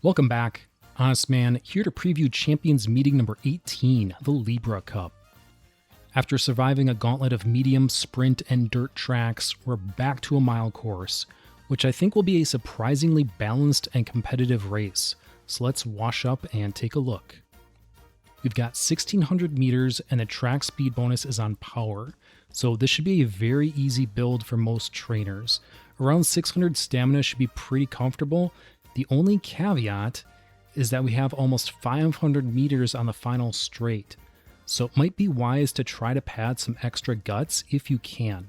Welcome back. Honestman here to preview Champions Meeting number 18, the Libra Cup. After surviving a gauntlet of medium, sprint, and dirt tracks, we're back to a mile course, which I think will be a surprisingly balanced and competitive race. So let's wash up and take a look. We've got 1600 meters and the track speed bonus is on power, so this should be a very easy build for most trainers. Around 600 stamina should be pretty comfortable. The only caveat is that we have almost 500 meters on the final straight, so it might be wise to try to pad some extra guts if you can.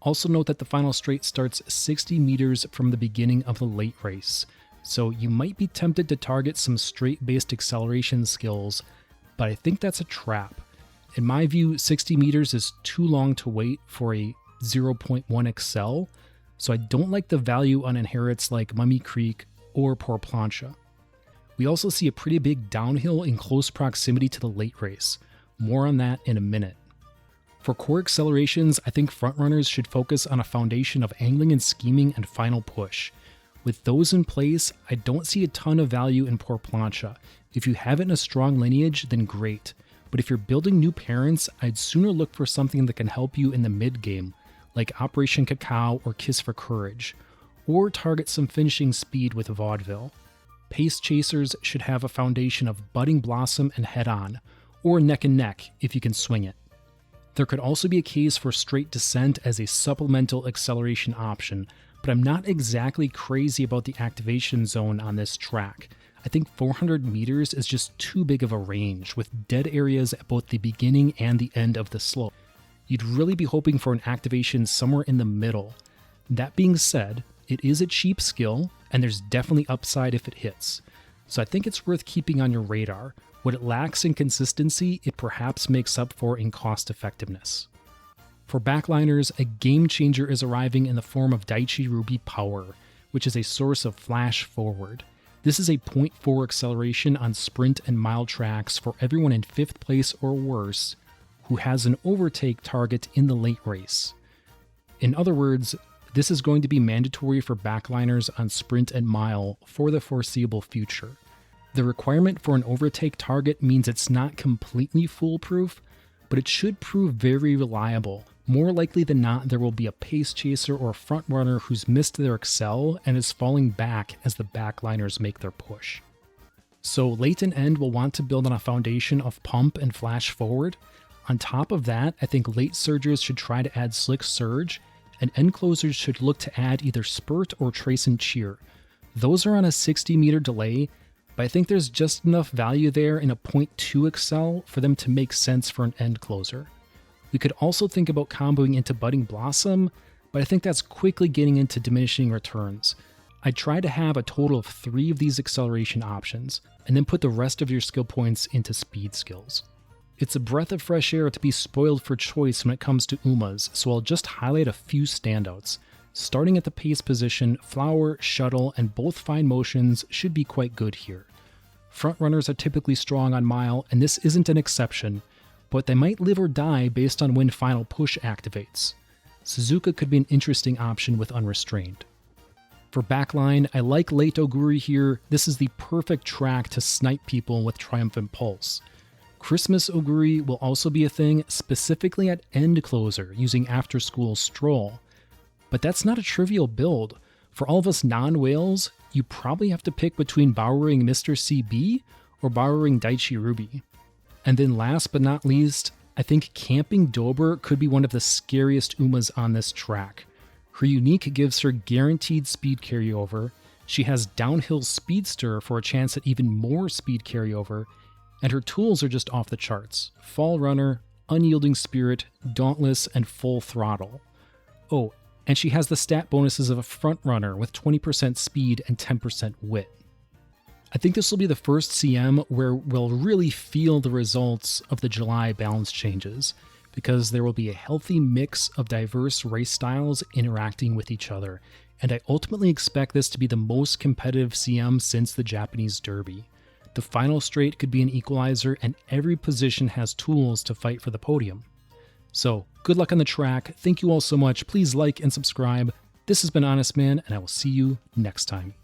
Also note that the final straight starts 60 meters from the beginning of the late race, so you might be tempted to target some straight-based acceleration skills, but I think that's a trap. In my view, 60 meters is too long to wait for a 0.1 excel, so I don't like the value on inherits like Mummy Creek or Poor Plancha. We also see a pretty big downhill in close proximity to the late race. More on that in a minute. For core accelerations, I think frontrunners should focus on a foundation of angling and scheming and final push. With those in place, I don't see a ton of value in Poor Plancha. If you have it in a strong lineage, then great. But if you're building new parents, I'd sooner look for something that can help you in the mid-game, like Operation Cacao or Kiss for Courage, or target some finishing speed with Vaudeville. Pace chasers should have a foundation of Budding Blossom and Head On, or Neck and Neck if you can swing it. There could also be a case for Straight Descent as a supplemental acceleration option, but I'm not exactly crazy about the activation zone on this track. I think 400 meters is just too big of a range, with dead areas at both the beginning and the end of the slope. You'd really be hoping for an activation somewhere in the middle. That being said, it is a cheap skill, and there's definitely upside if it hits. So I think it's worth keeping on your radar. What it lacks in consistency, it perhaps makes up for in cost effectiveness. For backliners, a game changer is arriving in the form of Daichi Ruby Power, which is a source of flash forward. This is a 0.4 acceleration on sprint and mile tracks for everyone in 5th place or worse who has an overtake target in the late race. In other words, this is going to be mandatory for backliners on sprint and mile for the foreseeable future. The requirement for an overtake target means it's not completely foolproof, but it should prove very reliable. More likely than not, there will be a pace chaser or front runner who's missed their excel and is falling back as the backliners make their push. So late and end will want to build on a foundation of pump and flash forward. On top of that, I think late surgers should try to add slick surge, and end closers should look to add either spurt or trace and cheer. Those are on a 60 meter delay, but I think there's just enough value there in a 0.2 excel for them to make sense for an end closer. We could also think about comboing into Budding Blossom, but I think that's quickly getting into diminishing returns. I'd try to have a total of 3 of these acceleration options, and then put the rest of your skill points into speed skills. It's a breath of fresh air to be spoiled for choice when it comes to Umas, so I'll just highlight a few standouts. Starting at the pace position, Flower, Shuttle, and both fine motions should be quite good here. Frontrunners are typically strong on mile, and this isn't an exception, but they might live or die based on when final push activates. Suzuka could be an interesting option with Unrestrained. For backline, I like late Oguri here. This is the perfect track to snipe people with Triumphant Pulse. Christmas Oguri will also be a thing, specifically at end closer using After School Stroll. But that's not a trivial build. For all of us non-whales, you probably have to pick between borrowing Mr. CB or borrowing Daichi Ruby. And then last but not least, I think Camping Dober could be one of the scariest Umas on this track. Her unique gives her guaranteed speed carryover, she has Downhill Speedster for a chance at even more speed carryover, and her tools are just off the charts. Fall Runner, Unyielding Spirit, Dauntless, and Full Throttle. Oh, and she has the stat bonuses of a front runner with 20% speed and 10% wit. I think this will be the first CM where we'll really feel the results of the July balance changes, because there will be a healthy mix of diverse race styles interacting with each other, and I ultimately expect this to be the most competitive CM since the Japanese Derby. The final straight could be an equalizer, and every position has tools to fight for the podium. So, good luck on the track. Thank you all so much. Please like and subscribe. This has been Honestman, and I will see you next time.